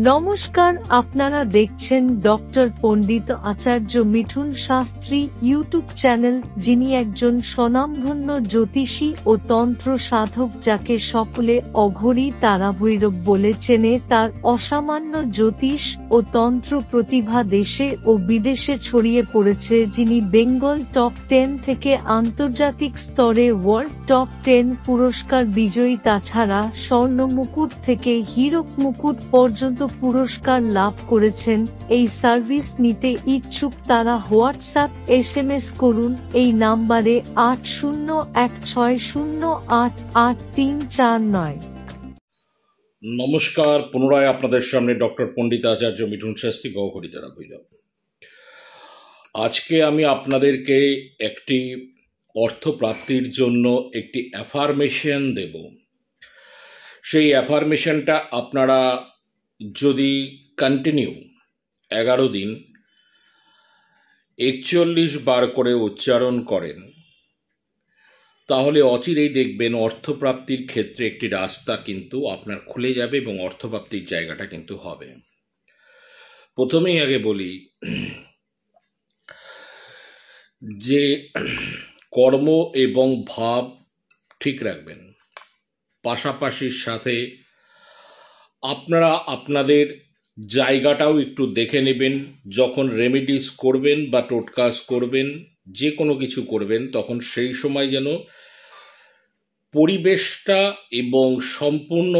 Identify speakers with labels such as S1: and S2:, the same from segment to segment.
S1: নমস্কার, আপনারা দেখছেন ডক্টর পণ্ডিত আচার্য মিঠুন শাস্ত্রী ইউটিউব চ্যানেল, যিনি একজন স্বনামধন্য জ্যোতিষী ও তন্ত্র সাধক, যাকে সকলে অঘরী তারাভৈরব বলে চেনে। তার অসামান্য জ্যোতিষ ও তন্ত্র প্রতিভা দেশে ও বিদেশে ছড়িয়ে পড়েছে। যিনি বেঙ্গল টপ 10 থেকে আন্তর্জাতিক স্তরে ওয়ার্ল্ড টপ 10 পুরস্কার বিজয়ী। তাছাড়া স্বর্ণ মুকুট থেকে হীরক মুকুট পর্যন্ত পুরস্কার লাভ করেছেন। এই সার্ভিস নিতে ইচ্ছুক তারা হোয়াটসঅ্যাপ SMS করুন এই নাম্বারে 8016088349।
S2: নমস্কার, পুনরায় আপনাদের সামনে ডক্টর পণ্ডিত আচার্য মিঠুন শাস্ত্রী গহরি তারাভৈরব। আজকে আমি আপনাদেরকে একটি অর্থপ্রাপ্তির জন্য একটি অ্যাফার্মেশন দেব। সেই অ্যাফার্মেশনটা আপনারা যদি কন্টিনিউ 11 দিন 41 বার করে উচ্চারণ করেন, তাহলে অচিরেই দেখবেন অর্থপ্রাপ্তির ক্ষেত্রে একটি রাস্তা কিন্তু আপনার খুলে যাবে এবং অর্থপ্রাপ্তির জায়গাটা কিন্তু হবে। প্রথমেই আগে বলি যে কর্ম এবং ভাব ঠিক রাখবেন, পাশাপাশির সাথে আপনারা আপনাদের জায়গাটাও একটু দেখে নেবেন। যখন রেমেডিস করবেন বা টোটকাস করবেন, যে কোনো কিছু করবেন, তখন সেই সময় যেন পরিবেশটা এবং সম্পূর্ণ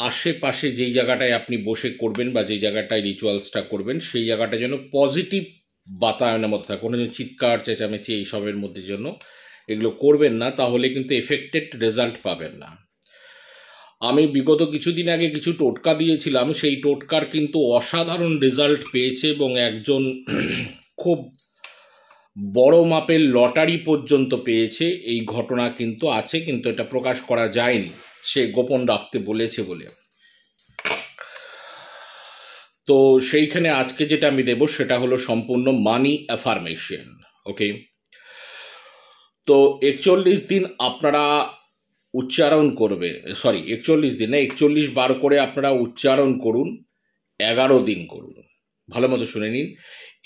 S2: আশেপাশে যেই জায়গাটায় আপনি বসে করবেন বা যেই জায়গাটায় রিচুয়ালসটা করবেন, সেই জায়গাটা যেন পজিটিভ বাতায়নের মধ্যে থাকে। কোনো যেন চিৎকার চেঁচামেচি এইসবের মধ্যে জন্য এগুলো করবেন না, তাহলে কিন্তু এফেক্টেড রেজাল্ট পাবেন না। আমি বিগত কিছুদিন আগে কিছু টোটকা দিয়েছিলাম, সেই টোটকার কিন্তু অসাধারণ রেজাল্ট পেয়েছে এবং একজন খুব বড় মাপের লটারি পর্যন্ত পেয়েছে। এই ঘটনা কিন্তু আছে, কিন্তু এটা প্রকাশ করা যায়নি, সে গোপন রাখতে বলেছে বলে। তো সেইখানে আজকে যেটা আমি দেব সেটা হলো সম্পূর্ণ মানি অ্যাফার্মেশন। ওকে, তো 41 দিন আপনারা উচ্চারণ করবে, 41 দিন না, 41 বার করে আপনারা উচ্চারণ করুন। 11 দিন করুন, ভালো মতো শুনে নিন।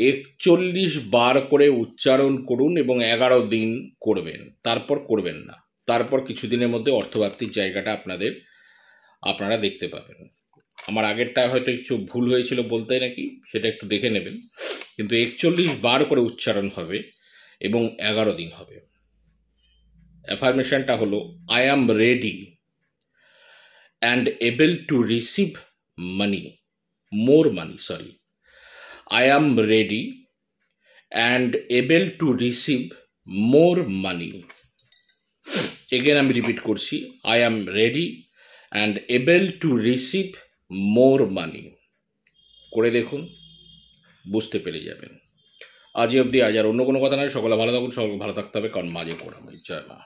S2: 41 বার করে উচ্চারণ করুন এবং 11 দিন করবেন, তারপর করবেন না। তারপর কিছুদিনের মধ্যে অর্থপ্রাপ্তির জায়গাটা আপনারা দেখতে পাবেন। আমার আগেরটা হয়তো একটু ভুল হয়েছিল বলতে নাকি, সেটা একটু দেখে নেবেন। কিন্তু 41 বার করে উচ্চারণ হবে এবং 11 দিন হবে। অ্যাফার্মেশনটা হলো, I am ready and able to receive money, more money, I am ready and able to receive more money. Again আমি রিপিট করছি, I am ready and able to receive more money. করে দেখুন, বুঝতে পেরে যাবেন। আজ অবধি, আজ আর অন্য কোনো কথা নয়। সকলে ভালো থাকুন, সকলে ভালো থাকতে হবে, কারণ মাঝে করা জয় মা।